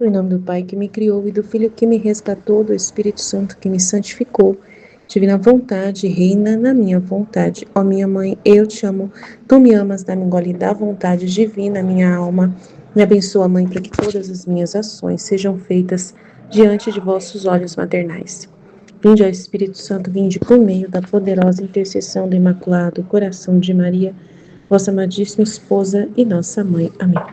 Em nome do Pai que me criou e do Filho que me resgatou, do Espírito Santo que me santificou. Divina vontade, reina na minha vontade. Ó minha mãe, eu te amo. Tu me amas, dá-me gole da vontade divina, minha alma. Me abençoa, mãe, para que todas as minhas ações sejam feitas diante de vossos olhos maternais. Vinde, ó Espírito Santo, vinde por meio da poderosa intercessão do Imaculado Coração de Maria, vossa amadíssima esposa e nossa mãe. Amém.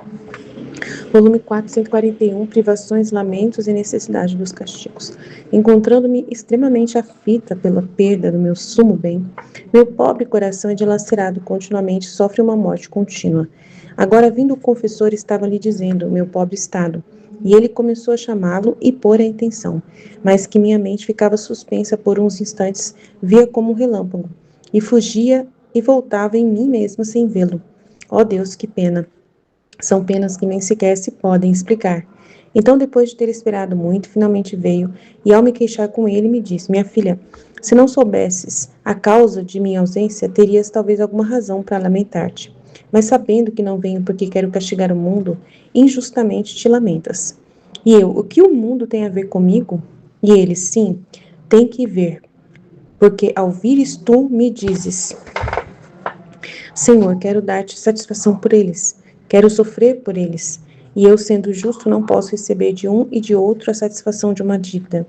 Volume 4, 141, Privações, Lamentos e Necessidade dos Castigos. Encontrando-me extremamente aflita pela perda do meu sumo bem, meu pobre coração é dilacerado continuamente, sofre uma morte contínua. Agora, vindo o confessor, estava lhe dizendo, meu pobre estado, e ele começou a chamá-lo e pôr a intenção, mas que minha mente ficava suspensa por uns instantes, via como um relâmpago, e fugia e voltava em mim mesma sem vê-lo. Ó Deus, que pena! São penas que nem sequer se podem explicar. Então, depois de ter esperado muito, finalmente veio, e ao me queixar com ele, me disse, minha filha, se não soubesses a causa de minha ausência, terias talvez alguma razão para lamentar-te. Mas sabendo que não venho porque quero castigar o mundo, injustamente te lamentas. E eu, o que o mundo tem a ver comigo? E ele, sim, tem que ver, porque ao vires tu me dizes, Senhor, quero dar-te satisfação por eles, quero sofrer por eles, e eu, sendo justo, não posso receber de um e de outro a satisfação de uma dívida.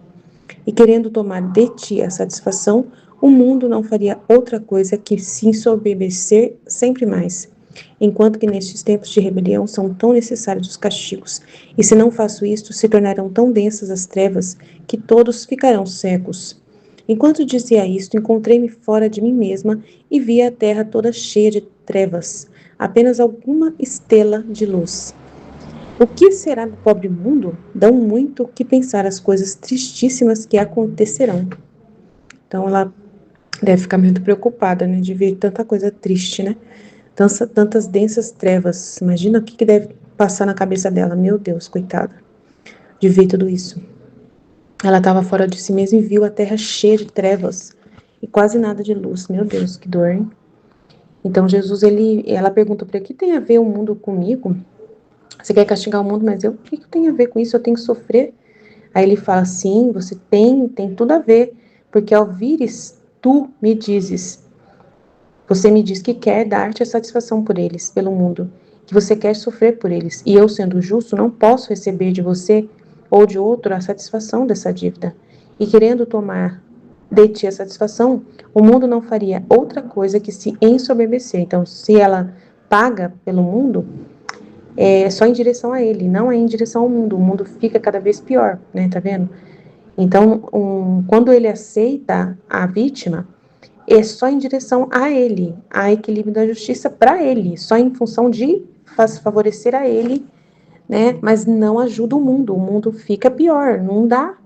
E querendo tomar de ti a satisfação, o mundo não faria outra coisa que se ensoberbecer sempre mais. Enquanto que nestes tempos de rebelião são tão necessários os castigos, e se não faço isto, se tornarão tão densas as trevas que todos ficarão cegos. Enquanto dizia isto, encontrei-me fora de mim mesma e vi a terra toda cheia de trevas, apenas alguma estela de luz. O que será do pobre mundo? Dão muito que pensar as coisas tristíssimas que acontecerão. Então ela deve ficar muito preocupada, né, de ver tanta coisa triste, né? Tantas densas trevas. Imagina o que deve passar na cabeça dela. Meu Deus, coitada, de ver tudo isso. Ela estava fora de si mesma e viu a terra cheia de trevas e quase nada de luz. Meu Deus, que dor, hein? Então Jesus, ela pergunta para ele, o que tem a ver o mundo comigo? Você quer castigar o mundo, mas o que tem a ver com isso? Eu tenho que sofrer? Aí ele fala, sim, você tem tudo a ver, porque ao vires, tu me dizes, você me diz que quer dar-te a satisfação por eles, pelo mundo, que você quer sofrer por eles, e eu, sendo justo, não posso receber de você ou de outro a satisfação dessa dívida. E querendo tomar de ti a satisfação, o mundo não faria outra coisa que se ensoberbecer. Então, se ela paga pelo mundo, é só em direção a ele, não é em direção ao mundo. O mundo fica cada vez pior, né? Tá vendo? Então, quando ele aceita a vítima, é só em direção a ele, a equilíbrio da justiça para ele, só em função de favorecer a ele, né? Mas não ajuda o mundo fica pior, não dá.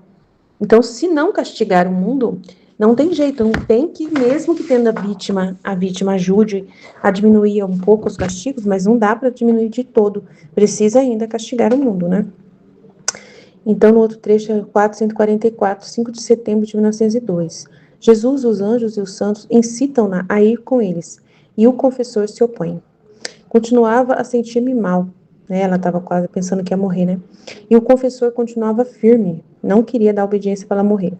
Então, se não castigar o mundo, não tem jeito, não tem que, mesmo que tendo a vítima ajude a diminuir um pouco os castigos, mas não dá para diminuir de todo, precisa ainda castigar o mundo, né? Então, no outro trecho é 444, 5 de setembro de 1902. Jesus, os anjos e os santos incitam-na a ir com eles, e o confessor se opõe. Continuava a sentir-me mal, né? Ela estava quase pensando que ia morrer, né? E o confessor continuava firme, não queria dar obediência para ela morrer.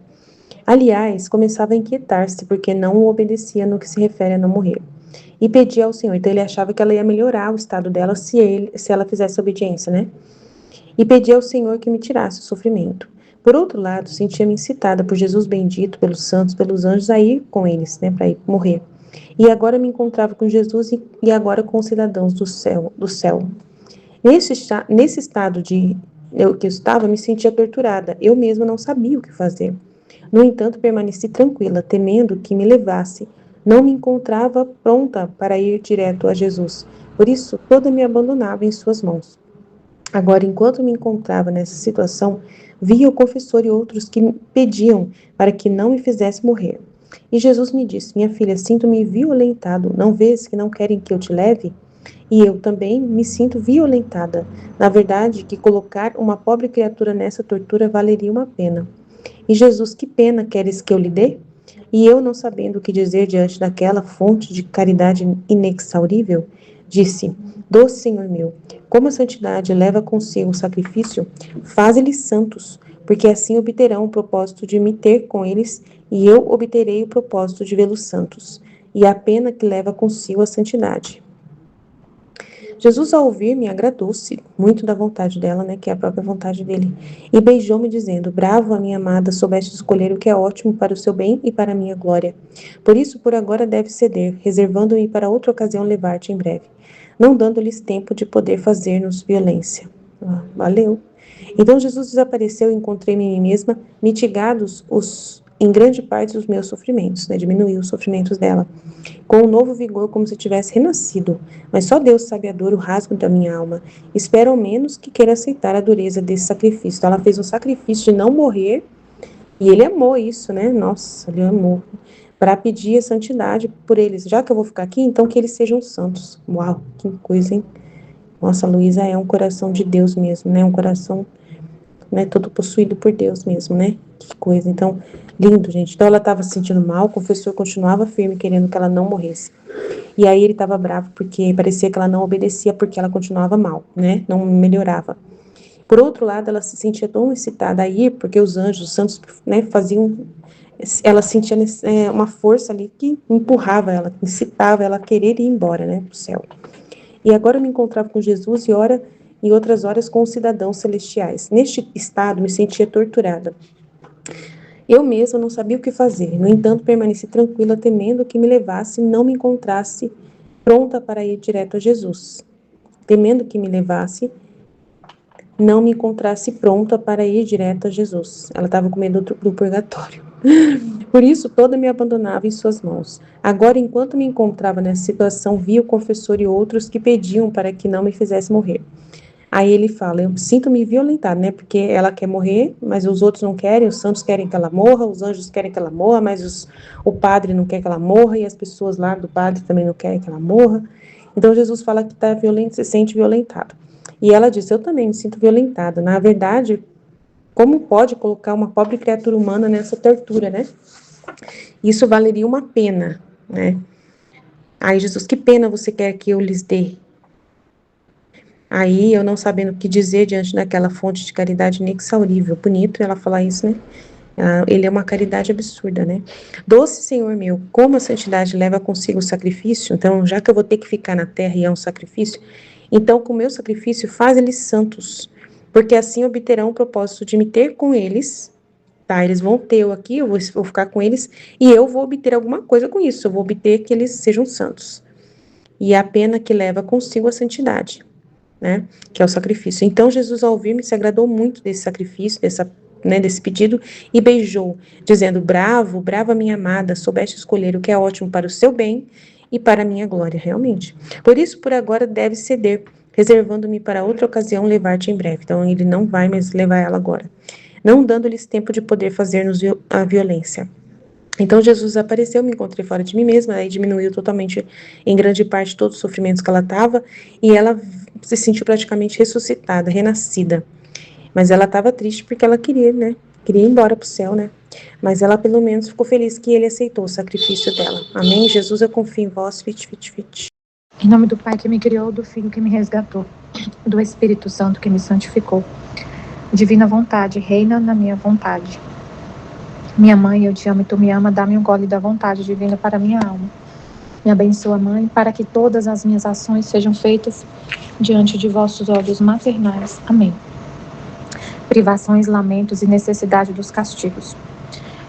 Aliás, começava a inquietar-se, porque não o obedecia no que se refere a não morrer. E pedia ao Senhor, então ele achava que ela ia melhorar o estado dela se ela fizesse obediência, né? E pedi ao Senhor que me tirasse o sofrimento. Por outro lado, sentia-me incitada por Jesus bendito, pelos santos, pelos anjos, a ir com eles, né, para ir morrer. E agora me encontrava com Jesus e agora com os cidadãos do céu. Nesse estado que eu estava, me sentia torturada. Eu mesma não sabia o que fazer. No entanto, permaneci tranquila, temendo que me levasse. Não me encontrava pronta para ir direto a Jesus. Por isso, toda me abandonava em suas mãos. Agora, enquanto me encontrava nessa situação, via o confessor e outros que me pediam para que não me fizesse morrer. E Jesus me disse, minha filha, sinto-me violentado, não vês que não querem que eu te leve? E eu também me sinto violentada. Na verdade, que colocar uma pobre criatura nessa tortura valeria uma pena. E Jesus, que pena queres que eu lhe dê? E eu, não sabendo o que dizer diante daquela fonte de caridade inexaurível, disse: Doce Senhor meu, como a santidade leva consigo o sacrifício, faze-lhes santos, porque assim obterão o propósito de me ter com eles, e eu obterei o propósito de vê-los santos, e a pena que leva consigo a santidade. Jesus, ao ouvir-me, agradou-se muito da vontade dela, né, que é a própria vontade dele, e beijou-me, dizendo: Bravo, a minha amada, soubeste escolher o que é ótimo para o seu bem e para a minha glória. Por isso, por agora deve ceder, reservando-me para outra ocasião levar-te em breve, não dando-lhes tempo de poder fazer-nos violência. Valeu. Então Jesus desapareceu e encontrei-me em mim mesma, mitigados em grande parte os meus sofrimentos, né, diminuiu os sofrimentos dela, com um novo vigor, como se tivesse renascido. Mas só Deus sabe a dor, o rasgo da minha alma. Espero ao menos que queira aceitar a dureza desse sacrifício. Então, ela fez um sacrifício de não morrer, e ele amou isso, né? Nossa, ele amou. Para pedir a santidade por eles. Já que eu vou ficar aqui, então que eles sejam santos. Uau, que coisa, hein? Nossa, a Luísa é um coração de Deus mesmo, né? Um coração, né, todo possuído por Deus mesmo, né? Que coisa. Então, lindo, gente. Então, ela estava se sentindo mal, o confessor continuava firme, querendo que ela não morresse. E aí ele estava bravo porque parecia que ela não obedecia porque ela continuava mal, né? Não melhorava. Por outro lado, ela se sentia tão excitada a ir porque os anjos, os santos, né, faziam. Ela sentia uma força ali que empurrava ela, que incitava ela a querer ir embora, né, pro céu. E agora eu me encontrava com Jesus e outras horas com os cidadãos celestiais. Neste estado, me sentia torturada. Eu mesma não sabia o que fazer. No entanto, permaneci tranquila, temendo que me levasse e não me encontrasse pronta para ir direto a Jesus. Temendo que me levasse, não me encontrasse pronta para ir direto a Jesus. Ela estava com medo do purgatório. Por isso, toda me abandonava em suas mãos. Agora, enquanto me encontrava nessa situação, vi o confessor e outros que pediam para que não me fizesse morrer. Aí ele fala: eu sinto-me violentada, né? Porque ela quer morrer, mas os outros não querem, os santos querem que ela morra, os anjos querem que ela morra, mas o padre não quer que ela morra, e as pessoas lá do padre também não querem que ela morra. Então Jesus fala que está violento, se sente violentado. E ela diz: eu também me sinto violentada. Na verdade, como pode colocar uma pobre criatura humana nessa tortura, né? Isso valeria uma pena, né? Aí Jesus: que pena você quer que eu lhes dê? Aí, eu não sabendo o que dizer diante daquela fonte de caridade inexaurível. Bonito ela falar isso, né? Ele é uma caridade absurda, né? Doce Senhor meu, como a santidade leva consigo o sacrifício, então, já que eu vou ter que ficar na terra e é um sacrifício, então, com o meu sacrifício, faz eles santos, porque assim obterão o propósito de me ter com eles, tá? Eles vão ter eu aqui, eu vou ficar com eles, e eu vou obter alguma coisa com isso, eu vou obter que eles sejam santos. E é a pena que leva consigo a santidade, né, que é o sacrifício. Então Jesus, ao ouvir-me, se agradou muito desse sacrifício, desse pedido, e beijou, dizendo: Bravo, brava minha amada, soubeste escolher o que é ótimo para o seu bem e para a minha glória, realmente. Por isso, por agora, deve ceder, reservando-me para outra ocasião levar-te em breve. Então, ele não vai mais levar ela agora, não dando-lhes tempo de poder fazer-nos a violência. Então Jesus apareceu, me encontrei fora de mim mesma, aí diminuiu totalmente, em grande parte, todos os sofrimentos que ela estava, e ela se sentiu praticamente ressuscitada, renascida. Mas ela estava triste porque ela queria, né? Queria ir embora para o céu, né? Mas ela pelo menos ficou feliz que ele aceitou o sacrifício dela. Amém? Jesus, eu confio em vós, fit, fit, fit. Em nome do Pai que me criou, do Filho que me resgatou, do Espírito Santo que me santificou. Divina vontade, reina na minha vontade. Minha mãe, eu te amo e tu me ama, dá-me um gole da vontade divina para minha alma. Me abençoa, mãe, para que todas as minhas ações sejam feitas diante de vossos olhos maternais. Amém. Privações, lamentos e necessidade dos castigos.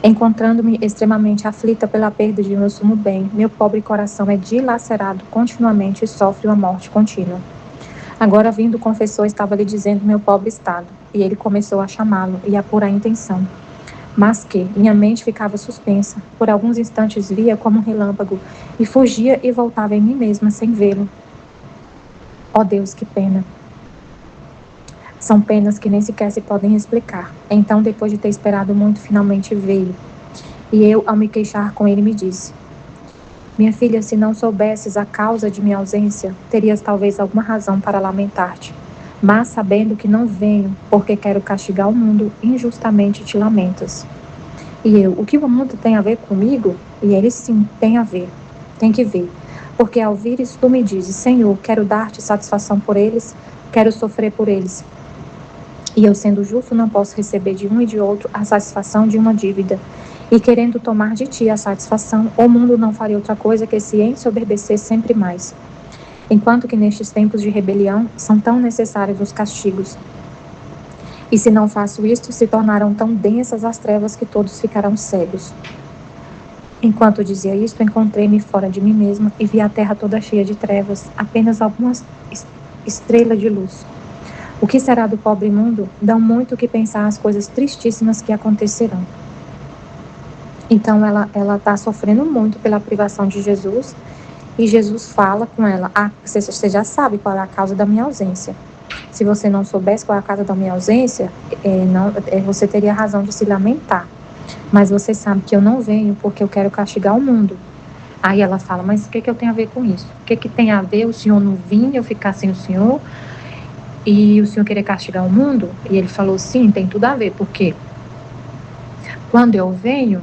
Encontrando-me extremamente aflita pela perda de meu sumo bem, meu pobre coração é dilacerado continuamente e sofre uma morte contínua. Agora vindo o confessor estava lhe dizendo meu pobre estado, e ele começou a chamá-lo e a pôr a intenção. Mas que minha mente ficava suspensa, por alguns instantes via como um relâmpago, e fugia e voltava em mim mesma sem vê-lo. Ó Deus, que pena! São penas que nem sequer se podem explicar. Então, depois de ter esperado muito, finalmente veio. E eu, ao me queixar com ele, me disse: Minha filha, se não soubesses a causa de minha ausência, terias talvez alguma razão para lamentar-te. Mas, sabendo que não venho, porque quero castigar o mundo, injustamente te lamentas. E eu: o que o mundo tem a ver comigo? E ele: sim, tem a ver. Tem que ver. Porque ao vires tu me dizes: Senhor, quero dar-te satisfação por eles, quero sofrer por eles. E eu, sendo justo, não posso receber de um e de outro a satisfação de uma dívida. E querendo tomar de ti a satisfação, o mundo não faria outra coisa que se ensoberbecer sempre mais. Enquanto que nestes tempos de rebelião são tão necessários os castigos. E se não faço isto, se tornarão tão densas as trevas que todos ficarão cegos. Enquanto dizia isto, encontrei-me fora de mim mesma e vi a terra toda cheia de trevas, apenas algumas estrelas de luz. O que será do pobre mundo? Dão muito o que pensar as coisas tristíssimas que acontecerão. Então ela está sofrendo muito pela privação de Jesus, e Jesus fala com ela: você já sabe qual é a causa da minha ausência. Se você não soubesse qual é a causa da minha ausência, você teria razão de se lamentar. Mas você sabe que eu não venho porque eu quero castigar o mundo. Aí ela fala: mas o que eu tenho a ver com isso? O que tem a ver o Senhor não vir, eu ficar sem o Senhor, e o Senhor querer castigar o mundo? E ele falou: sim, tem tudo a ver, porque quando eu venho,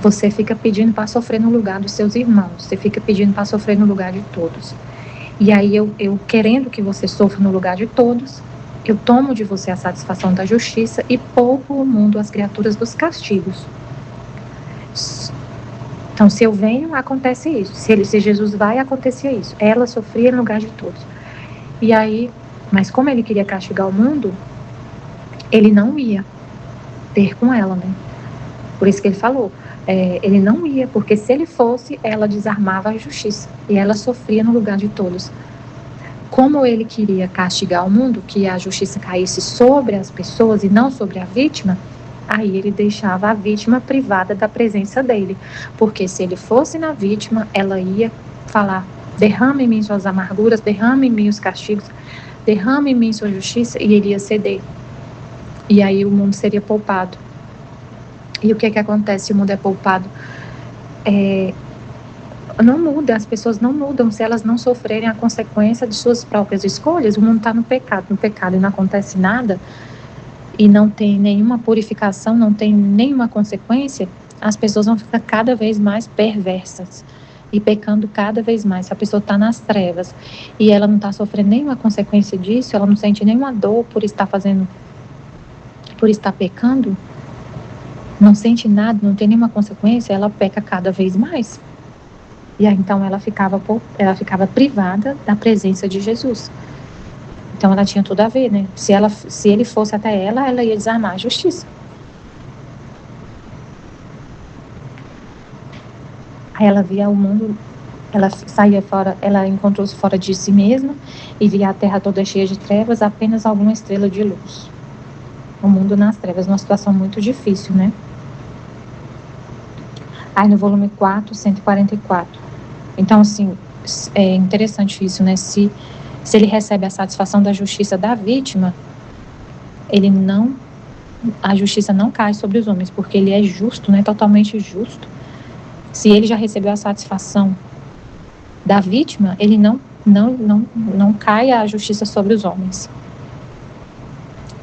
você fica pedindo para sofrer no lugar dos seus irmãos, você fica pedindo para sofrer no lugar de todos. E aí eu querendo que você sofra no lugar de todos, eu tomo de você a satisfação da justiça e poupo o mundo, as criaturas, dos castigos. Então, se eu venho, acontece isso. Se Jesus vai, acontecia isso. Ela sofria no lugar de todos. E aí, mas como ele queria castigar o mundo, ele não ia ter com ela, né? Por isso que ele falou, ele não ia, porque se ele fosse, ela desarmava a justiça. E ela sofria no lugar de todos. Como ele queria castigar o mundo, que a justiça caísse sobre as pessoas e não sobre a vítima, aí ele deixava a vítima privada da presença dele. Porque se ele fosse na vítima, ela ia falar: derrame em mim suas amarguras, derrame em mim os castigos, derrame em mim sua justiça, e ele ia ceder. E aí o mundo seria poupado. E o que acontece se o mundo é poupado? Não muda, as pessoas não mudam se elas não sofrerem a consequência de suas próprias escolhas. O mundo está no pecado e não acontece nada, e não tem nenhuma purificação, não tem nenhuma consequência. As pessoas vão ficar cada vez mais perversas e pecando cada vez mais. Se a pessoa está nas trevas e ela não está sofrendo nenhuma consequência disso, ela não sente nenhuma dor por estar pecando, não sente nada, não tem nenhuma consequência, ela peca cada vez mais. E aí, então ela ficava privada da presença de Jesus. Então ela tinha tudo a ver, né? Se ele fosse até ela ia desarmar a justiça. Aí ela via o mundo, ela saía fora, ela encontrou-se fora de si mesma e via a terra toda cheia de trevas, apenas alguma estrela de luz. O mundo nas trevas, uma situação muito difícil, né? Aí no volume 4, 144. Então, assim, é interessante isso, né? Se ele recebe a satisfação da justiça da vítima, a justiça não cai sobre os homens, porque ele é justo, né? Totalmente justo. Se ele já recebeu a satisfação da vítima, ele não cai a justiça sobre os homens.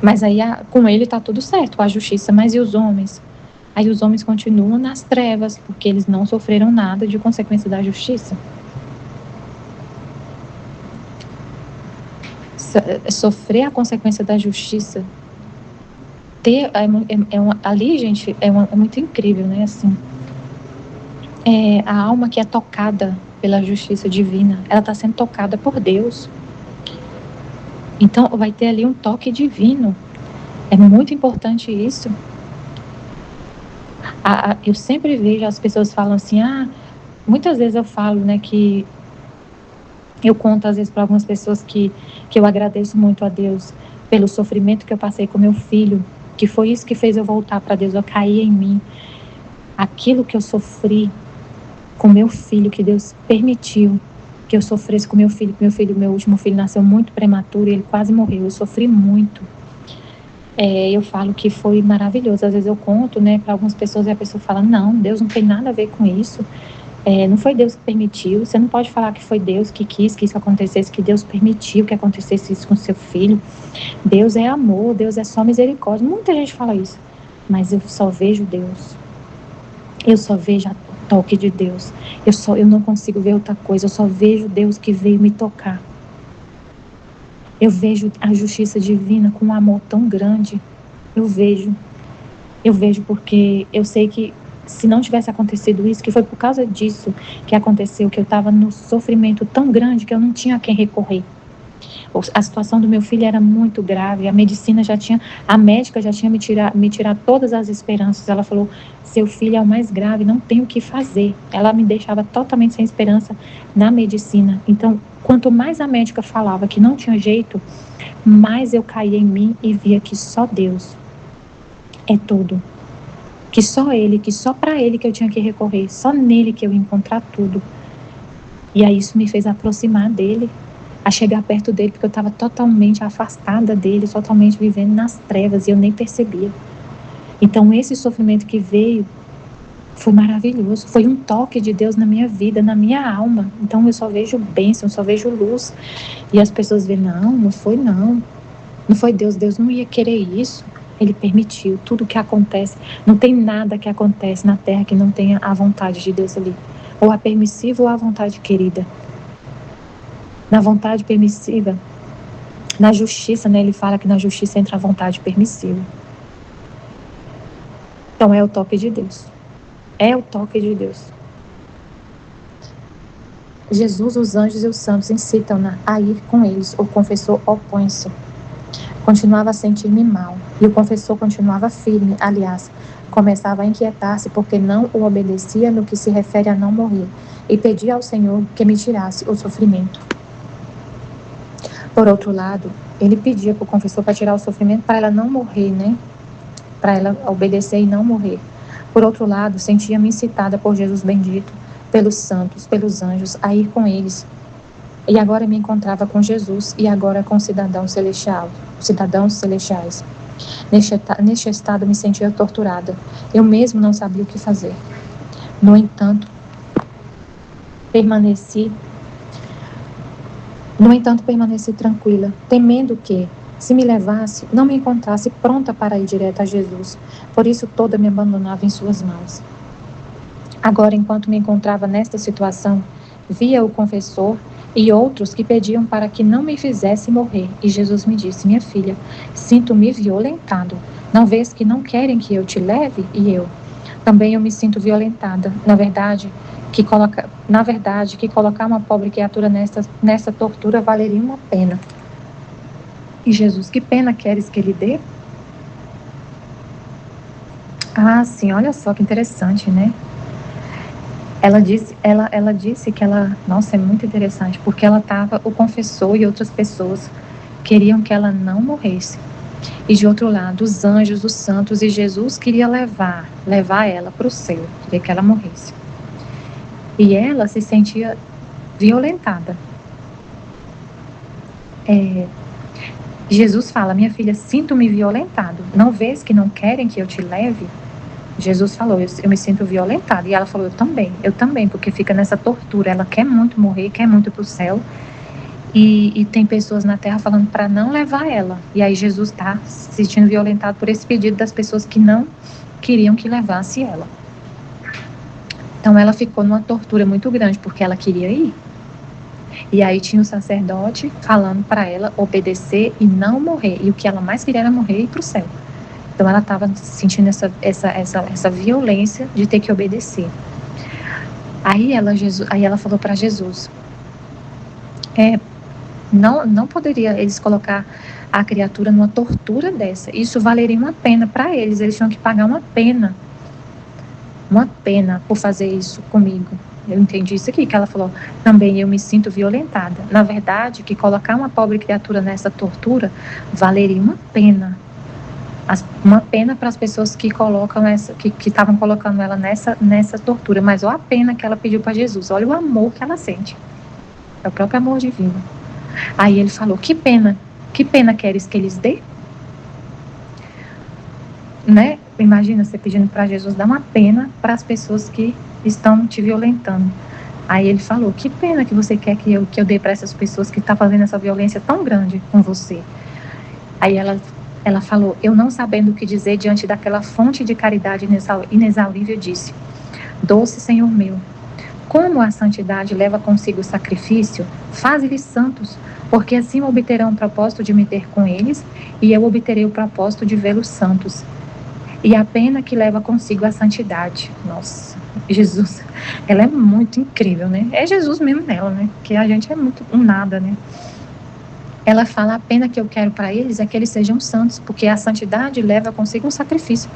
Mas aí com ele está tudo certo, a justiça. Mas e os homens? Aí os homens continuam nas trevas, porque eles não sofreram nada de consequência da justiça. Sofrer a consequência da justiça, ali, gente, é muito incrível, né? Assim, a alma que é tocada pela justiça divina, ela está sendo tocada por Deus. Então, vai ter ali um toque divino. É muito importante isso. Eu sempre vejo as pessoas falam assim, muitas vezes eu falo, né, que eu conto às vezes para algumas pessoas que eu agradeço muito a Deus pelo sofrimento que eu passei com meu filho, que foi isso que fez eu voltar para Deus, eu caí em mim. Aquilo que eu sofri com meu filho, que Deus permitiu que eu sofresse com meu filho, meu último filho nasceu muito prematuro e ele quase morreu, eu sofri muito. Eu falo que foi maravilhoso. Às vezes eu conto, né, para algumas pessoas e a pessoa fala, não, Deus não tem nada a ver com isso. Não foi Deus que permitiu. Você não pode falar que foi Deus que quis que isso acontecesse, que Deus permitiu que acontecesse isso com seu filho. Deus é amor, Deus é só misericórdia. Muita gente fala isso, mas eu só vejo Deus. Eu só vejo toque de Deus. Eu não consigo ver outra coisa, eu só vejo Deus que veio me tocar. Eu vejo a justiça divina com um amor tão grande. Eu vejo porque eu sei que se não tivesse acontecido isso, que foi por causa disso que aconteceu, que eu estava no sofrimento tão grande que eu não tinha a quem recorrer. A situação do meu filho era muito grave, a médica já tinha me tirar todas as esperanças. Ela falou, seu filho é o mais grave, não tem o que fazer. Ela me deixava totalmente sem esperança na medicina. Então, quanto mais a médica falava que não tinha jeito, mais eu caía em mim e via que só Deus é tudo. Que só para Ele que eu tinha que recorrer, só nele que eu ia encontrar tudo. E aí isso me fez aproximar dele, a chegar perto dele, porque eu estava totalmente afastada dele, totalmente vivendo nas trevas, e eu nem percebia. Então esse sofrimento que veio foi maravilhoso, foi um toque de Deus na minha vida, na minha alma. Então eu só vejo bênção, só vejo luz. E as pessoas veem, não foi Deus, Deus não ia querer isso. Ele permitiu tudo que acontece. Não tem nada que acontece na terra que não tenha a vontade de Deus ali. Ou a permissiva ou a vontade querida. Na vontade permissiva, na justiça, né, ele fala que na justiça entra a vontade permissiva. Então é o toque de Deus. É o toque de Deus. Jesus, os anjos e os santos incitam-na a ir com eles. O confessor opõe-se. Continuava a sentir-me mal. E o confessor continuava firme, aliás, começava a inquietar-se porque não o obedecia no que se refere a não morrer, e pedia ao Senhor que me tirasse o sofrimento. Por outro lado, ele pedia para o confessor para tirar o sofrimento para ela não morrer, né? Para ela obedecer e não morrer. Por outro lado, sentia-me incitada por Jesus bendito, pelos santos, pelos anjos, a ir com eles. E agora me encontrava com Jesus e agora com cidadãos celestiais. Neste estado me sentia torturada. Eu mesmo não sabia o que fazer. No entanto, permaneci tranquila, temendo que, se me levasse, não me encontrasse pronta para ir direto a Jesus. Por isso toda me abandonava em suas mãos. Agora, enquanto me encontrava nesta situação, via o confessor e outros que pediam para que não me fizesse morrer. E Jesus me disse, minha filha, sinto-me violentado. Não vês que não querem que eu te leve? E eu me sinto violentada. Na verdade, que colocar uma pobre criatura nessa tortura valeria uma pena. E Jesus, que pena queres que lhe dê? Ah, sim, olha só que interessante, né? Ela disse que nossa, é muito interessante, porque o confessor e outras pessoas queriam que ela não morresse. E de outro lado, os anjos, os santos e Jesus queria levar ela para o céu, queria que ela morresse. E ela se sentia violentada. Jesus fala, minha filha, sinto-me violentado. Não vês que não querem que eu te leve? Jesus falou, eu me sinto violentada. E ela falou, eu também, porque fica nessa tortura. Ela quer muito morrer, quer muito ir para o céu. E tem pessoas na terra falando para não levar ela. E aí Jesus está se sentindo violentado por esse pedido das pessoas que não queriam que levasse ela. Então ela ficou numa tortura muito grande, porque ela queria ir. E aí tinha o sacerdote falando para ela obedecer e não morrer. E o que ela mais queria era morrer e ir para o céu. Então ela estava sentindo essa violência de ter que obedecer. Aí ela falou para Jesus, não poderia eles colocar a criatura numa tortura dessa. Isso valeria uma pena para eles. Eles tinham que pagar uma pena por fazer isso comigo. Eu entendi isso aqui, que ela falou, também eu me sinto violentada. Na verdade, que colocar uma pobre criatura nessa tortura valeria uma pena. Uma pena para as pessoas que estavam colocando ela nessa tortura. Mas olha a pena que ela pediu para Jesus. Olha o amor que ela sente. É o próprio amor divino. Aí ele falou, que pena queres que eles dê? Né? Imagina você pedindo para Jesus dar uma pena para as pessoas que estão te violentando. Aí ele falou, que pena que você quer que eu dê para essas pessoas que estão fazendo essa violência tão grande com você. Aí ela falou, eu não sabendo o que dizer diante daquela fonte de caridade inexaurível, disse, Doce Senhor meu, como a santidade leva consigo o sacrifício, faze-lhes santos, porque assim obterão o propósito de me ter com eles, e eu obterei o propósito de vê-los santos. E a pena que leva consigo a santidade. Nossa, Jesus, ela é muito incrível, né? É Jesus mesmo nela, né? Que a gente é muito um nada, né? Ela fala, a pena que eu quero para eles é que eles sejam santos, porque a santidade leva consigo um sacrifício.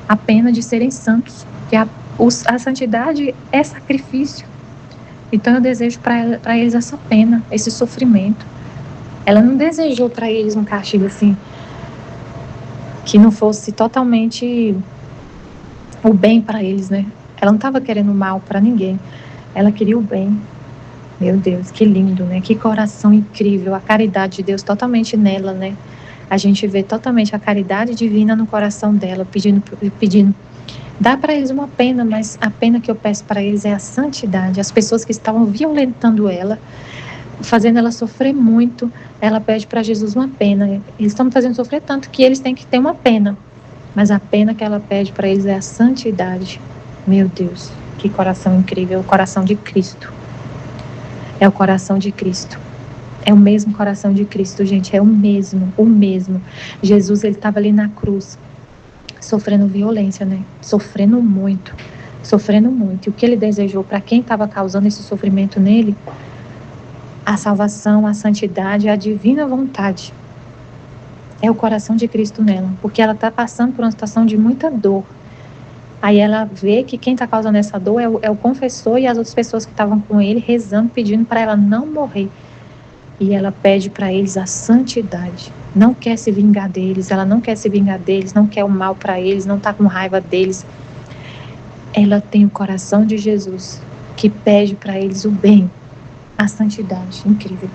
A pena de serem santos, que a santidade é sacrifício. Então eu desejo para eles essa pena, esse sofrimento. Ela não desejou para eles um castigo assim, que não fosse totalmente o bem para eles, né? Ela não estava querendo mal para ninguém. Ela queria o bem. Meu Deus, que lindo, né? Que coração incrível. A caridade de Deus totalmente nela, né? A gente vê totalmente a caridade divina no coração dela, pedindo. Dá para eles uma pena, mas a pena que eu peço para eles é a santidade. As pessoas que estavam violentando ela, fazendo ela sofrer muito, ela pede para Jesus uma pena. Eles estão fazendo sofrer tanto que eles têm que ter uma pena. Mas a pena que ela pede para eles é a santidade. Meu Deus, que coração incrível, o coração de Cristo. É o coração de Cristo. É o mesmo coração de Cristo, gente, é o mesmo, o mesmo. Jesus, ele estava ali na cruz, sofrendo violência, né? Sofrendo muito. E o que ele desejou para quem estava causando esse sofrimento nele? A salvação, a santidade, a divina vontade. É o coração de Cristo nela, porque ela está passando por uma situação de muita dor. Aí ela vê que quem está causando essa dor é o confessor e as outras pessoas que estavam com ele, rezando, pedindo para ela não morrer. E ela pede para eles a santidade. Não quer se vingar deles, ela não quer se vingar deles, não quer o mal para eles, não está com raiva deles. Ela tem o coração de Jesus, que pede para eles o bem, a santidade. Incrível.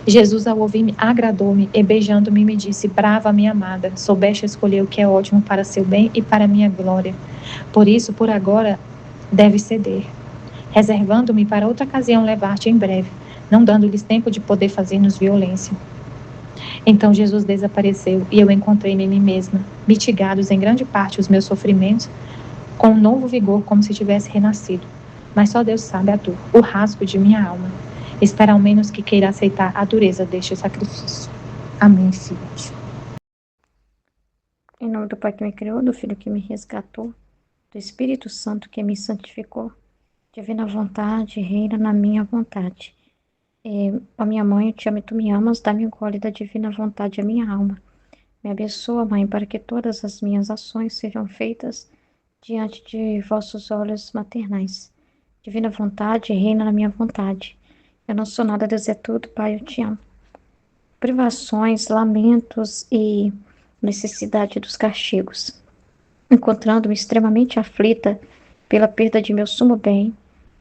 Jesus, ao ouvir-me, agradou-me e beijando-me me disse, brava minha amada, soubeste escolher o que é ótimo para seu bem e para minha glória. Por isso, por agora, deve ceder, reservando-me para outra ocasião levar-te em breve, não dando-lhes tempo de poder fazer-nos violência. Então Jesus desapareceu e eu encontrei-me em mim mesma, mitigados em grande parte os meus sofrimentos, com um novo vigor como se tivesse renascido. Mas só Deus sabe a dor, o rasgo de minha alma. Espera ao menos que queira aceitar a dureza deste sacrifício. Amém, filhos. Em nome do Pai que me criou, do Filho que me resgatou, do Espírito Santo que me santificou, divina vontade, reina na minha vontade. Ó minha mãe, eu te amo e tu me amas, dá-me o gole da divina vontade a minha alma. Me abençoa, Mãe, para que todas as minhas ações sejam feitas diante de vossos olhos maternais. Divina vontade, reina na minha vontade. Eu não sou nada, Deus é tudo, Pai, eu te amo. Privações, lamentos e necessidade dos castigos. Encontrando-me extremamente aflita pela perda de meu sumo bem,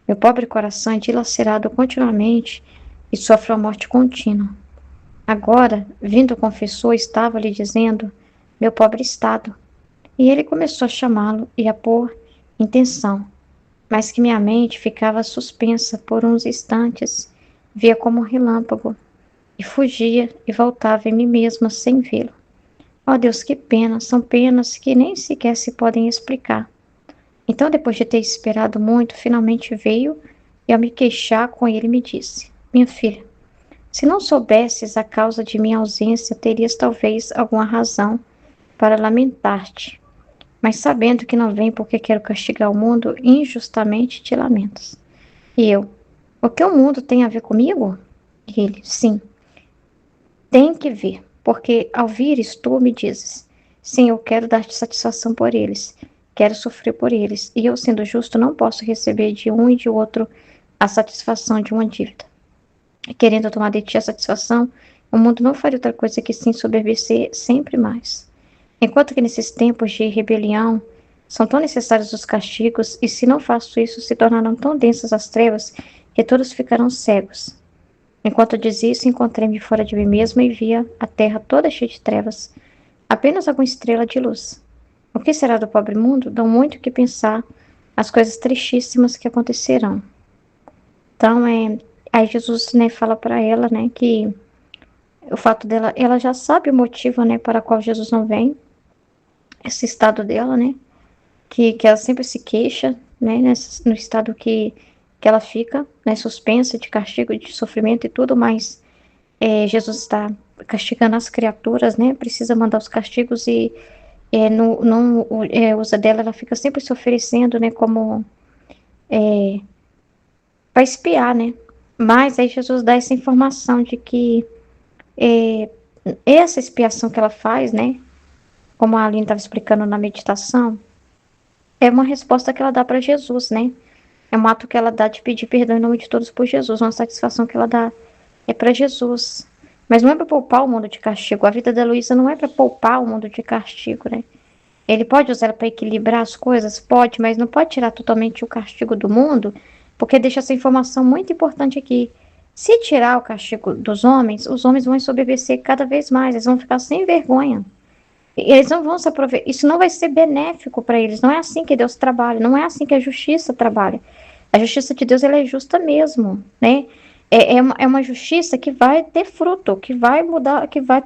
meu pobre coração é dilacerado continuamente e sofre uma morte contínua. Agora, vindo o confessor, estava lhe dizendo meu pobre estado, e ele começou a chamá-lo e a pôr em tensão, mas que minha mente ficava suspensa por uns instantes, via como um relâmpago, e fugia e voltava em mim mesma sem vê-lo. Ó Deus, que pena, são penas que nem sequer se podem explicar. Então, depois de ter esperado muito, finalmente veio e, ao me queixar com ele, me disse: minha filha, se não soubesses a causa de minha ausência, terias talvez alguma razão para lamentar-te. Mas sabendo que não vem porque quero castigar o mundo, injustamente te lamentas. E eu: o que o mundo tem a ver comigo? E ele: sim, tem que ver, porque ao vires tu me dizes: sim, eu quero dar-te satisfação por eles, quero sofrer por eles, e eu, sendo justo, não posso receber de um e de outro a satisfação de uma dívida. Querendo tomar de ti a satisfação, o mundo não faria outra coisa que se ensoberbecer sempre mais. Enquanto que nesses tempos de rebelião são tão necessários os castigos, e se não faço isso, se tornarão tão densas as trevas que todos ficarão cegos. Enquanto dizia isso, encontrei-me fora de mim mesma e via a terra toda cheia de trevas, apenas alguma estrela de luz. O que será do pobre mundo? Dão muito o que pensar as coisas tristíssimas que acontecerão. Então, aí Jesus, né, fala para ela, né, que o fato dela, ela já sabe o motivo, né, para qual Jesus não vem, esse estado dela, né, que ela sempre se queixa, né, no estado que ela fica, né, suspensa de castigo, de sofrimento e tudo, mas Jesus está castigando as criaturas, né, precisa mandar os castigos e não usa dela, ela fica sempre se oferecendo, né, como para espiar, né, mas aí Jesus dá essa informação de que essa expiação que ela faz, né, como a Aline estava explicando na meditação, é uma resposta que ela dá para Jesus, né, é um ato que ela dá de pedir perdão em nome de todos por Jesus, uma satisfação que ela dá é para Jesus. Mas não é para poupar o mundo de castigo. A vida da Luísa não é para poupar o mundo de castigo, né? Ele pode usar ela para equilibrar as coisas? Pode, mas não pode tirar totalmente o castigo do mundo, porque deixa essa informação muito importante aqui. Se tirar o castigo dos homens, os homens vão ensoberbecer cada vez mais, eles vão ficar sem vergonha. Eles não vão se aproveitar. Isso não vai ser benéfico para eles. Não é assim que Deus trabalha, não é assim que a justiça trabalha. A justiça de Deus ela é justa mesmo, né? É uma justiça que vai ter fruto, que vai mudar, que vai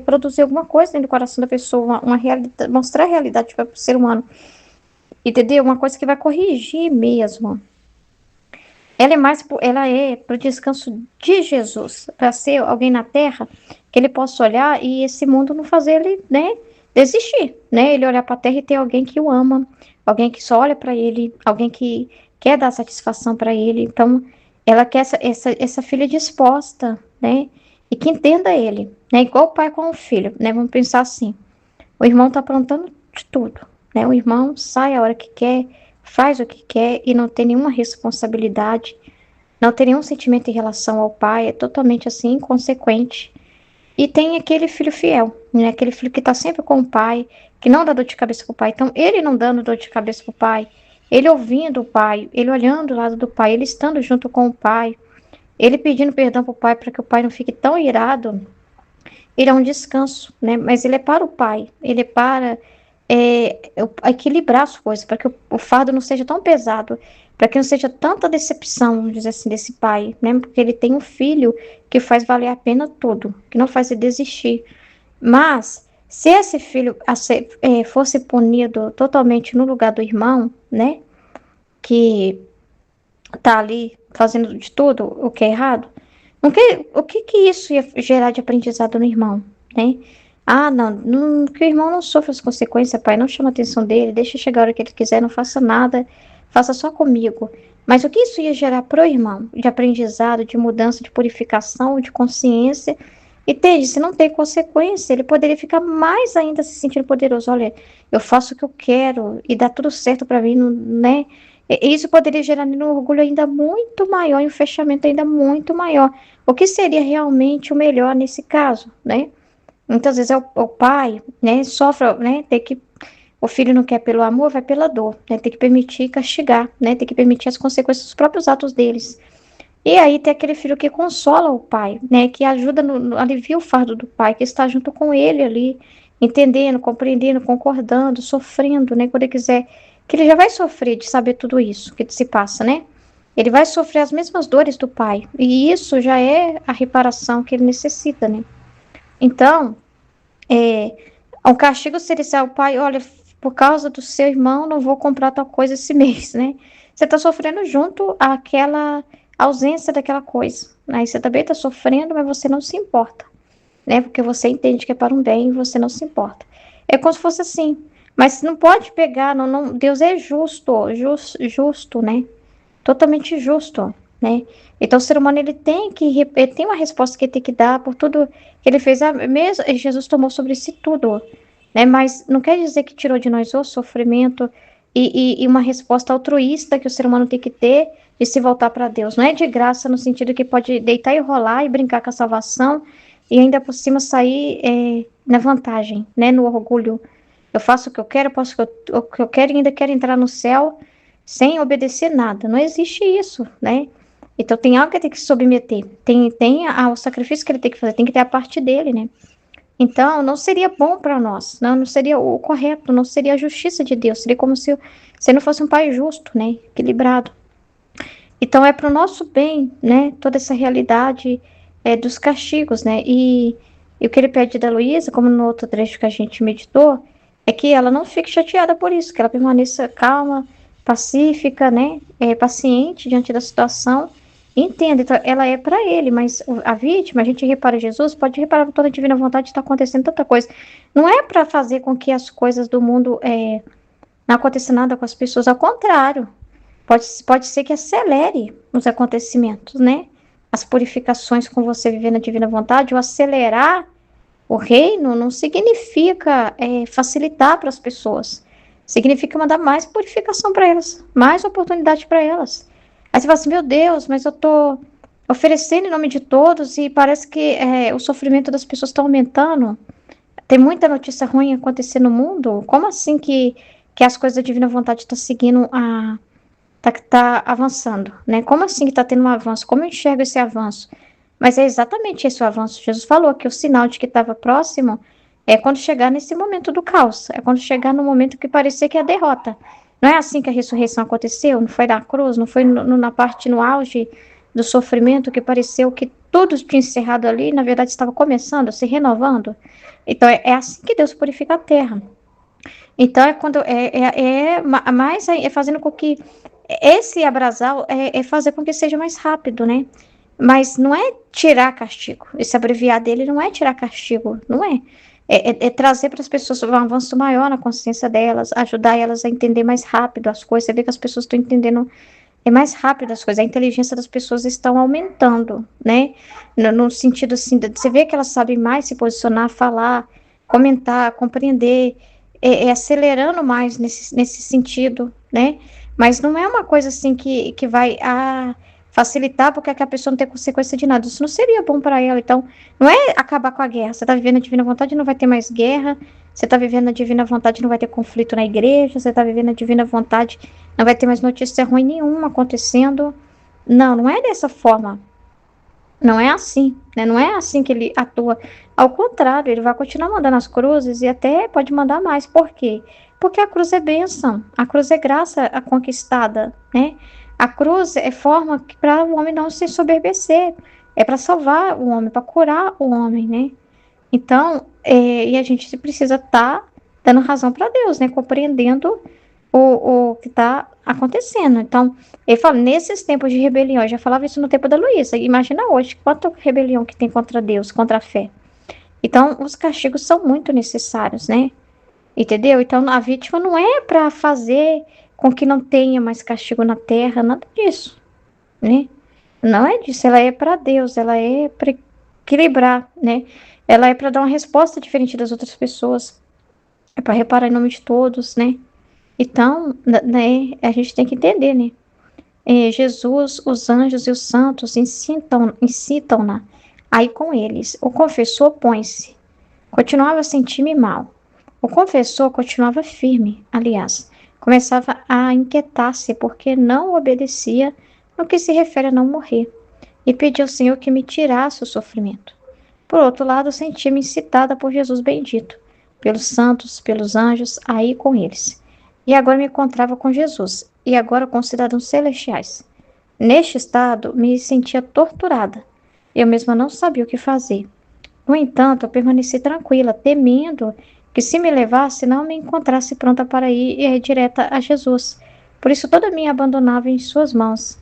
produzir alguma coisa dentro do coração da pessoa, uma realidade, mostrar a realidade para o ser humano. Entendeu? Uma coisa que vai corrigir mesmo. Ela é para o descanso de Jesus, para ser alguém na terra que ele possa olhar e esse mundo não fazer ele, né, desistir, né? Ele olhar para a terra e ter alguém que o ama, alguém que só olha para ele, alguém que quer dar satisfação para ele. Então, ela quer essa filha disposta, né? E que entenda ele, né? Igual o pai com o filho, né? Vamos pensar assim: o irmão tá aprontando de tudo, né? O irmão sai a hora que quer, faz o que quer e não tem nenhuma responsabilidade, não tem nenhum sentimento em relação ao pai, é totalmente assim, inconsequente. E tem aquele filho fiel, né? Aquele filho que tá sempre com o pai, que não dá dor de cabeça pro pai. Então, ele não dando dor de cabeça pro pai, ele ouvindo o pai, ele olhando o lado do pai, ele estando junto com o pai, ele pedindo perdão pro pai para que o pai não fique tão irado, ele é um descanso, né? Mas ele é para o pai, ele é para equilibrar as coisas, para que o fardo não seja tão pesado, para que não seja tanta decepção, vamos dizer assim, desse pai, né? Porque ele tem um filho que faz valer a pena tudo, que não faz ele desistir. Mas, se esse filho fosse punido totalmente no lugar do irmão, né? Que tá ali fazendo de tudo o que é errado, o que isso ia gerar de aprendizado no irmão, né? Ah, não, que o irmão não sofra as consequências, pai, não chama a atenção dele, deixa chegar a hora que ele quiser, não faça nada, faça só comigo. Mas o que isso ia gerar pro irmão? De aprendizado, de mudança, de purificação, de consciência. Entende? Se não tem consequência, ele poderia ficar mais ainda se sentindo poderoso. Olha, eu faço o que eu quero e dá tudo certo para mim, né? E isso poderia gerar nele um orgulho ainda muito maior e um fechamento ainda muito maior. O que seria realmente o melhor nesse caso, né? Muitas vezes é o pai, né, sofre, né, o filho não quer pelo amor, vai pela dor, né, tem que permitir castigar, né, tem que permitir as consequências dos próprios atos deles. E aí tem aquele filho que consola o pai, né, que ajuda no alivia o fardo do pai, que está junto com ele ali, entendendo, compreendendo, concordando, sofrendo, né, quando ele quiser, que ele já vai sofrer de saber tudo isso que se passa, né? Ele vai sofrer as mesmas dores do pai, e isso já é a reparação que ele necessita, né? Então, o castigo seria se o pai, olha, por causa do seu irmão, não vou comprar tal coisa esse mês, né? Você está sofrendo junto àquela ausência daquela coisa. Aí você também está sofrendo, mas você não se importa, né? Porque você entende que é para um bem e você não se importa. É como se fosse assim. Mas não pode pegar, Deus é justo, né? Totalmente justo, né? Então o ser humano ele tem uma resposta que ele tem que dar por tudo que ele fez. Mesmo Jesus tomou sobre si tudo, né? Mas não quer dizer que tirou de nós o sofrimento e uma resposta altruísta que o ser humano tem que ter de se voltar para Deus. Não é de graça no sentido que pode deitar e rolar e brincar com a salvação e ainda por cima sair na vantagem, né? No orgulho. Eu faço o que eu quero, posso o que eu quero e ainda quero entrar no céu sem obedecer nada. Não existe isso, né? Então tem algo que ele tem que se submeter. Tem o sacrifício que ele tem que fazer, tem que ter a parte dele, né? Então não seria bom para nós, não seria o correto, não seria a justiça de Deus. Seria como se não fosse um pai justo, né? Equilibrado. Então é para o nosso bem, né? Toda essa realidade dos castigos, né? E o que ele pede da Luísa, como no outro trecho que a gente meditou, é que ela não fique chateada por isso, que ela permaneça calma, pacífica, né, paciente diante da situação, entenda, então, ela é para ele, mas a vítima, a gente repara Jesus, pode reparar que toda a divina vontade está acontecendo tanta coisa, não é para fazer com que as coisas do mundo não aconteça nada com as pessoas, ao contrário, pode ser que acelere os acontecimentos, né, as purificações com você vivendo a divina vontade, ou acelerar o reino não significa facilitar para as pessoas. Significa mandar mais purificação para elas, mais oportunidade para elas. Aí você fala assim, meu Deus, mas eu estou oferecendo em nome de todos e parece que o sofrimento das pessoas está aumentando. Tem muita notícia ruim acontecendo no mundo. Como assim que as coisas da divina vontade estão seguindo tá avançando, né? Como assim que está tendo um avanço? Como eu enxergo esse avanço? Mas é exatamente esse o avanço. Jesus falou que o sinal de que estava próximo é quando chegar nesse momento do caos, é quando chegar no momento que parecer que é a derrota. Não é assim que a ressurreição aconteceu? Não foi na cruz, não foi na parte, no auge do sofrimento que pareceu que tudo tinha encerrado ali, na verdade estava começando, se renovando. Então é assim que Deus purifica a terra. Então é quando mais é fazendo com que esse abrasal é fazer com que seja mais rápido, né? Mas não é tirar castigo. Esse abreviar dele não é tirar castigo, não é. É trazer para as pessoas um avanço maior na consciência delas, ajudar elas a entender mais rápido as coisas. Você vê que as pessoas estão entendendo mais rápido as coisas. A inteligência das pessoas estão aumentando, né? No sentido assim, você vê que elas sabem mais se posicionar, falar, comentar, compreender, acelerando mais nesse sentido, né? Mas não é uma coisa assim que vai facilitar porque a pessoa não tem consequência de nada. Isso não seria bom para ela. Então, não é acabar com a guerra. Você está vivendo a divina vontade, não vai ter mais guerra. Você está vivendo a divina vontade, não vai ter conflito na igreja. Você está vivendo a divina vontade, não vai ter mais notícia ruim nenhuma acontecendo. Não, não é dessa forma. Não é assim, né? Não é assim que ele atua. Ao contrário, ele vai continuar mandando as cruzes e até pode mandar mais. Por quê? Porque a cruz é bênção, a cruz é graça conquistada, né? A cruz é forma para o homem não se ensoberbecer, é para salvar o homem, para curar o homem, né? Então, e a gente precisa estar dando razão para Deus, né? Compreendendo o que está acontecendo. Então, ele fala, nesses tempos de rebelião, eu já falava isso no tempo da Luísa, imagina hoje, quanta rebelião que tem contra Deus, contra a fé. Então, os castigos são muito necessários, né? Entendeu? Então, a vítima não é para fazer com que não tenha mais castigo na terra, nada disso, né? Não é disso, ela é para Deus, ela é para equilibrar, né? Ela é para dar uma resposta diferente das outras pessoas, é para reparar em nome de todos, né? Então, né, a gente tem que entender, né? Jesus, os anjos e os santos incitam-na a ir com eles. O confessor opõe-se, continuava a sentir-me mal. O confessor continuava firme, aliás, começava a inquietar-se porque não obedecia no que se refere a não morrer, e pediu ao Senhor que me tirasse o sofrimento. Por outro lado, sentia-me incitada por Jesus bendito, pelos santos, pelos anjos, a ir com eles. E agora me encontrava com Jesus, e agora com os cidadãos celestiais. Neste estado, me sentia torturada. Eu mesma não sabia o que fazer. No entanto, eu permaneci tranquila, temendo que se me levasse, não me encontrasse pronta para ir direta a Jesus. Por isso, toda me abandonava em suas mãos.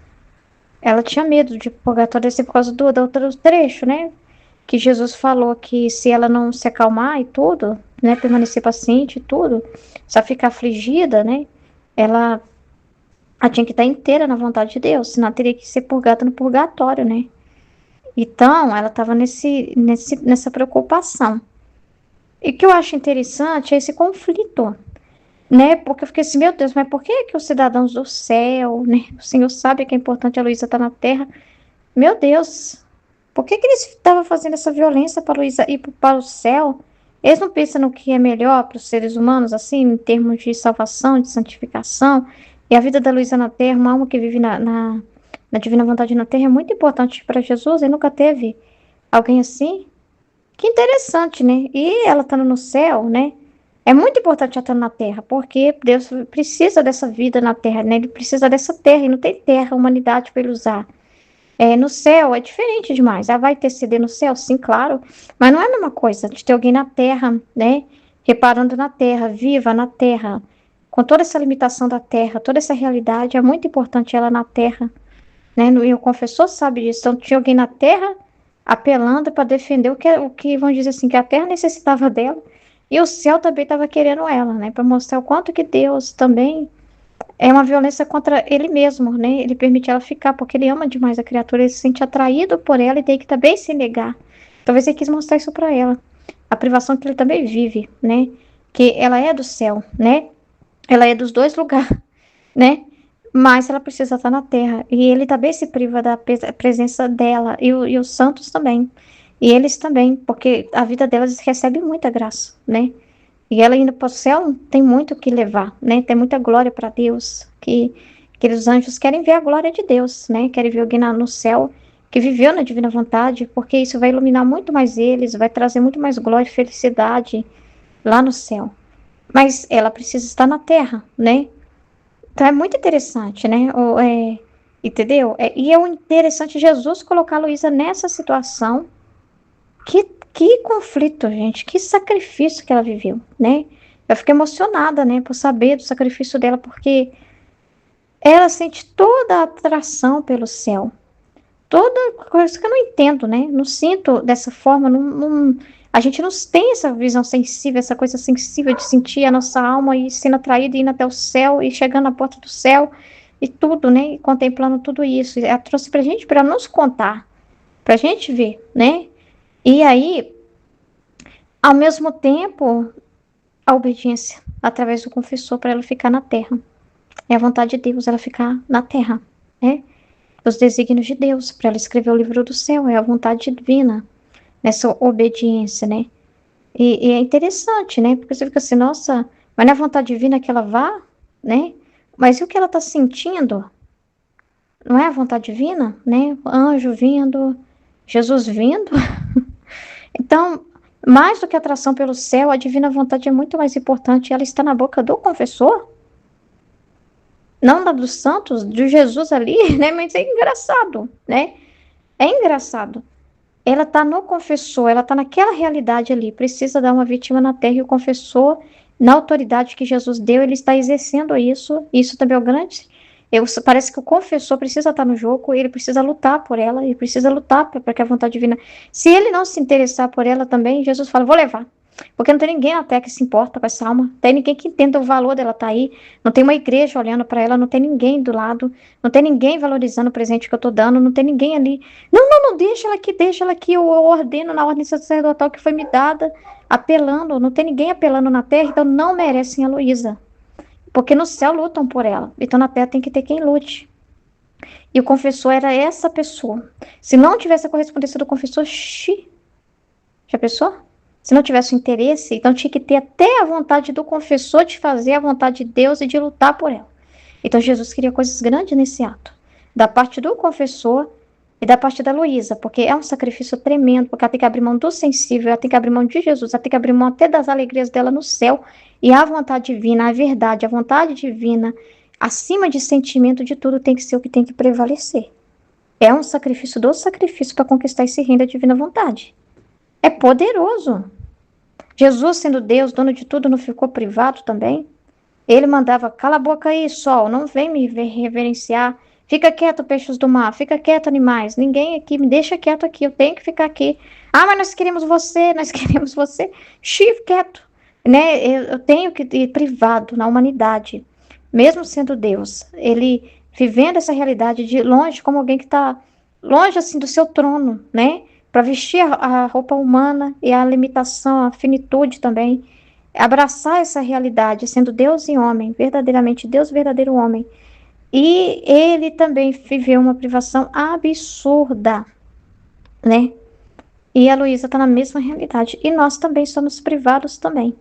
Ela tinha medo de purgatório por causa do outro trecho, né? Que Jesus falou que se ela não se acalmar e tudo, né? Permanecer paciente e tudo, só ficar afligida, né? Ela tinha que estar inteira na vontade de Deus, senão teria que ser purgada no purgatório, né? Então, ela estava nessa preocupação. E o que eu acho interessante é esse conflito, né? Porque eu fiquei assim, meu Deus, mas por que os cidadãos do céu, né? O Senhor sabe que é importante a Luísa estar na terra. Meu Deus, por que eles estavam fazendo essa violência para a Luísa ir para o céu? Eles não pensam no que é melhor para os seres humanos, assim, em termos de salvação, de santificação. E a vida da Luísa na terra, uma alma que vive na divina vontade na terra, é muito importante para Jesus. Ele nunca teve alguém assim. Que interessante, né? E ela estando no céu, né? É muito importante ela estar na terra, porque Deus precisa dessa vida na terra, né? Ele precisa dessa terra, e não tem terra, humanidade para ele usar. No céu é diferente demais. Ela vai interceder no céu? Sim, claro. Mas não é a mesma coisa de ter alguém na terra, né? reparando na terra, viva na terra, com toda essa limitação da terra, toda essa realidade, é muito importante ela na terra, né? E o confessor sabe disso. Então, tinha alguém na terra apelando para defender o que, vamos dizer assim, que a terra necessitava dela, e o céu também estava querendo ela, né? Para mostrar o quanto que Deus também é uma violência contra ele mesmo, né? Ele permite ela ficar, porque ele ama demais a criatura, ele se sente atraído por ela e tem que também se negar. Talvez ele quis mostrar isso para ela. A privação que ele também vive, né? Que ela é do céu, né? Ela é dos dois lugares, né? Mas ela precisa estar na terra. E ele também se priva da presença dela. E os santos também. E eles também, porque a vida delas recebe muita graça, né? E ela indo para o céu tem muito o que levar, né? Tem muita glória para Deus. Que aqueles anjos querem ver a glória de Deus, né? Querem ver alguém no céu que viveu na divina vontade, porque isso vai iluminar muito mais eles, vai trazer muito mais glória e felicidade lá no céu. Mas ela precisa estar na terra, né? Então é muito interessante, né? Entendeu? E é o interessante Jesus colocar a Luísa nessa situação. Que conflito, gente, que sacrifício que ela viveu, né? Eu fiquei emocionada, né, por saber do sacrifício dela, porque ela sente toda a atração pelo céu, toda coisa que eu não entendo, né? Não sinto dessa forma, a gente não tem essa visão sensível, essa coisa sensível de sentir a nossa alma e sendo atraída, indo até o céu e chegando na porta do céu e tudo, né? E contemplando tudo isso. Ela trouxe pra gente para nos contar, pra gente ver, né? E aí, ao mesmo tempo, a obediência através do confessor para ela ficar na terra. É a vontade de Deus ela ficar na terra, né? Os desígnios de Deus para ela escrever o livro do céu, é a vontade divina nessa obediência, né? E é interessante, né? Porque você fica assim, nossa, mas não é a vontade divina que ela vá, né? Mas e o que ela está sentindo? Não é a vontade divina, né? O anjo vindo, Jesus vindo. Então, mais do que a atração pelo céu, a divina vontade é muito mais importante. Ela está na boca do confessor, não da dos santos, de Jesus ali, né? Mas é engraçado, né? É engraçado. Ela está no confessor, ela está naquela realidade ali. Precisa dar uma vítima na terra e o confessor, na autoridade que Jesus deu, ele está exercendo isso. Isso também é o grande. Parece que o confessor precisa estar no jogo, ele precisa lutar por ela, ele precisa lutar para que a vontade divina. Se ele não se interessar por ela também, Jesus fala: vou levar. Porque não tem ninguém até que se importa com essa alma, não tem ninguém que entenda o valor dela estar aí, não tem uma igreja olhando para ela, não tem ninguém do lado, não tem ninguém valorizando o presente que eu estou dando, não tem ninguém ali. Não, não, não, deixa ela aqui, eu ordeno na ordem sacerdotal que foi me dada, apelando, não tem ninguém apelando na terra, então não merecem a Luísa. Porque no céu lutam por ela, então na terra tem que ter quem lute. E o confessor era essa pessoa. Se não tivesse a correspondência do confessor, já pensou? Se não tivesse o interesse, então tinha que ter até a vontade do confessor de fazer a vontade de Deus e de lutar por ela. Então Jesus queria coisas grandes nesse ato. Da parte do confessor e da parte da Luísa, porque é um sacrifício tremendo, porque ela tem que abrir mão do sensível, ela tem que abrir mão de Jesus, ela tem que abrir mão até das alegrias dela no céu, e a vontade divina, a verdade, a vontade divina, acima de sentimento de tudo, tem que ser o que tem que prevalecer. É um sacrifício do sacrifício para conquistar esse reino da divina vontade. É poderoso. Jesus, sendo Deus, dono de tudo, não ficou privado também? Ele mandava: cala a boca aí, sol, não vem me reverenciar. Fica quieto, peixes do mar, fica quieto, animais. Ninguém aqui, me deixa quieto aqui, eu tenho que ficar aqui. Ah, mas nós queremos você, nós queremos você. Quieto. Né? Eu tenho que ir privado na humanidade, mesmo sendo Deus. Ele vivendo essa realidade de longe, como alguém que está longe assim do seu trono, né? Para vestir a roupa humana e a limitação, a finitude também. Abraçar essa realidade, sendo Deus e homem, verdadeiramente Deus, verdadeiro homem. E ele também viveu uma privação absurda, né? E a Luísa está na mesma realidade. E nós também somos privados também.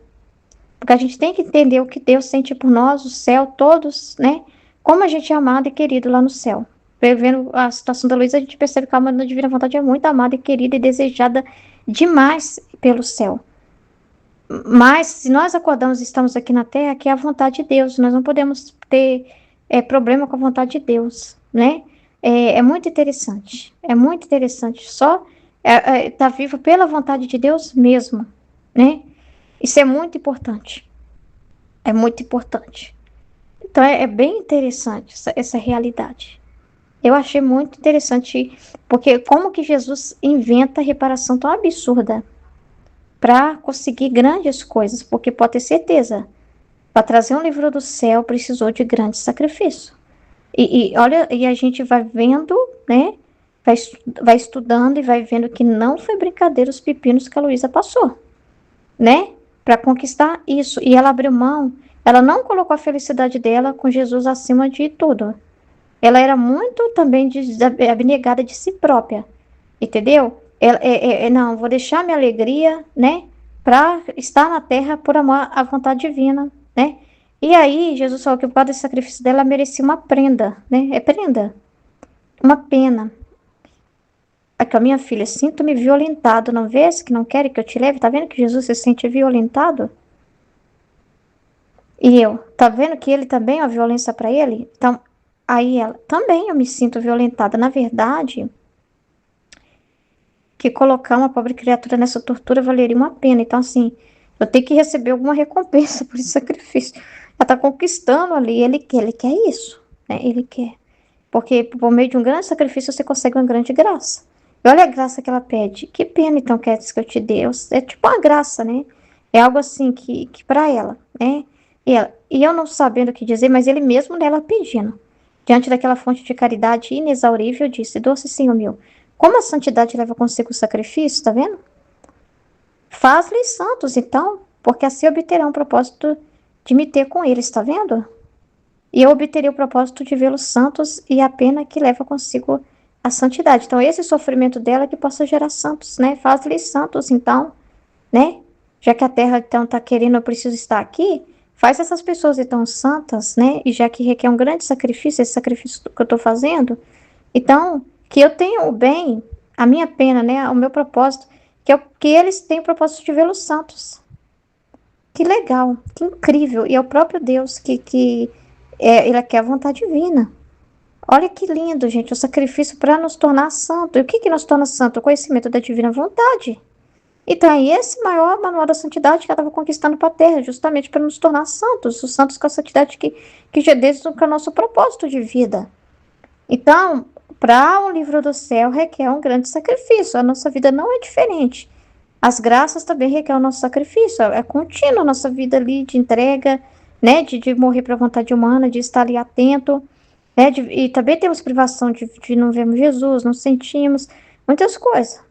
Porque a gente tem que entender o que Deus sente por nós, o céu, todos, né? Como a gente é amado e querido lá no céu. Vendo a situação da Luísa, a gente percebe que a alma da divina vontade é muito amada e querida e desejada demais pelo céu. Mas se nós acordamos e estamos aqui na Terra, que é a vontade de Deus, nós não podemos ter problema com a vontade de Deus, né? É muito interessante, só tá vivo pela vontade de Deus mesmo, né? Isso é muito importante. É muito importante. Então, é bem interessante essa realidade. Eu achei muito interessante, porque como que Jesus inventa reparação tão absurda para conseguir grandes coisas, porque pode ter certeza, para trazer um livro do céu precisou de grande sacrifício. E olha, e a gente vai vendo, né? Vai estudando e vai vendo que não foi brincadeira os pepinos que a Luísa passou, né? Para conquistar isso. E ela abriu mão, ela não colocou a felicidade dela com Jesus acima de tudo. Ela era muito também abnegada de si própria, entendeu? Não, vou deixar minha alegria, né? Para estar na terra por amor à vontade divina, né? E aí, Jesus falou que por causa desse sacrifício dela, ela merecia uma prenda, né? É prenda, uma pena. Aqui, a minha filha, sinto-me violentado, não vês que não quer que eu te leve? Tá vendo que Jesus se sente violentado? E eu, tá vendo que ele também é uma violência para ele? Então, aí ela, também eu me sinto violentada. Na verdade, que colocar uma pobre criatura nessa tortura valeria uma pena. Então, assim, eu tenho que receber alguma recompensa por esse sacrifício. Ela tá conquistando ali, ele quer isso, né? Ele quer. Porque por meio de um grande sacrifício você consegue uma grande graça. E olha a graça que ela pede. Que pena, então, queres que eu te dê? É tipo uma graça, né? É algo assim que para ela, né? E eu não sabendo o que dizer, mas ele mesmo dela pedindo. Diante daquela fonte de caridade inexaurível, disse: Doce Senhor meu, como a santidade leva consigo o sacrifício, tá vendo? Faz-lhes santos, então, porque assim obterão o propósito de me ter com eles, tá vendo? E eu obteria o propósito de vê-los santos e a pena que leva consigo a santidade. Então, esse sofrimento dela que possa gerar santos, né? Faz-lhes santos, então, né? Já que a terra, então, está querendo, eu preciso estar aqui, faz essas pessoas, então, santas, né? E já que requer um grande sacrifício, esse sacrifício que eu estou fazendo, então, que eu tenha o bem, a minha pena, né? O meu propósito, que eles tenham o propósito de vê-los santos. Que legal, que incrível. E é o próprio Deus ele quer a vontade divina. Olha que lindo, gente, o sacrifício para nos tornar santo. E o que nos torna santo? O conhecimento da divina vontade. Então, é esse maior manual da santidade que ela estava conquistando para a terra, justamente para nos tornar santos, os santos com a santidade que já desde que é o nosso propósito de vida. Então, para o livro do céu requer um grande sacrifício. A nossa vida não é diferente. As graças também requerem o nosso sacrifício. É contínuo a nossa vida ali de entrega, né? De morrer para a vontade humana, de estar ali atento. Né? E também temos privação de não vermos Jesus, não sentimos muitas coisas,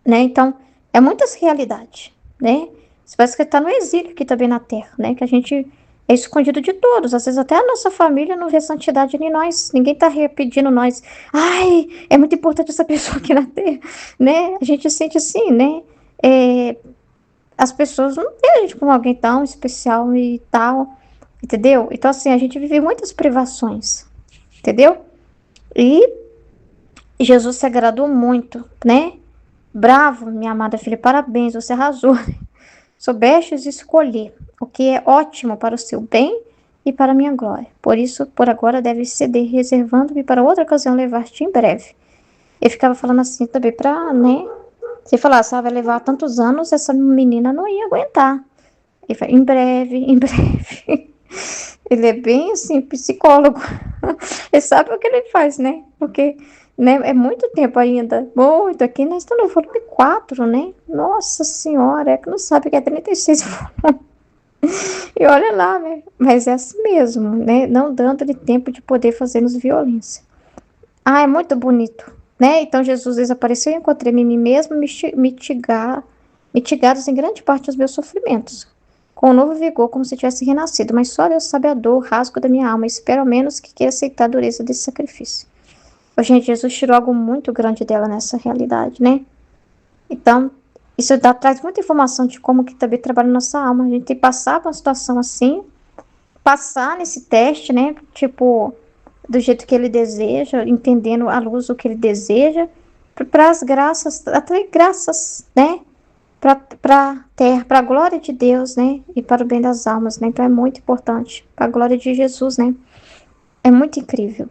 né? Então, é muitas realidades, né? Você parece que está no exílio aqui também na Terra, né? Que a gente é escondido de todos. Às vezes até a nossa família não vê santidade em nós. Ninguém está pedindo nós. Ai, é muito importante essa pessoa aqui na Terra, né? A gente sente assim, né? As pessoas não veem a gente como alguém tão especial e tal, entendeu? Então, assim, a gente vive muitas privações, entendeu? E Jesus se agradou muito, né? Bravo, minha amada filha, parabéns, você arrasou. Soubestes escolher o que é ótimo para o seu bem e para a minha glória. Por isso, por agora, deves ceder, reservando-me para outra ocasião levar-te em breve. Ele ficava falando assim também para, né? Se falasse, vai levar tantos anos, essa menina não ia aguentar. Ele fala, em breve, em breve. Ele é bem assim, psicólogo. Ele sabe o que ele faz, né? Porque né, é muito tempo ainda. Muito. Aqui nós estamos no volume 4, né? Nossa Senhora, é que não sabe que é 36 volumes. E olha lá, né? Mas é assim mesmo, né? Não dando-lhe tempo de poder fazer-nos violência. Ah, é muito bonito, né? Então Jesus desapareceu e encontrei-me em mim mesmo mitigados em grande parte os meus sofrimentos. Com um novo vigor, como se tivesse renascido, mas só Deus sabe a dor, o rasgo da minha alma. Espero ao menos que queira aceitar a dureza desse sacrifício. Gente, Jesus tirou algo muito grande dela nessa realidade, né? Então, isso traz muita informação de como que também trabalha a nossa alma. A gente tem que passar por uma situação assim, passar nesse teste, né? Tipo, do jeito que ele deseja, entendendo à luz o que ele deseja, para as graças, atrair graças, né? Para ter, para a glória de Deus, né? E para o bem das almas, né? Então é muito importante, para a glória de Jesus, né? É muito incrível.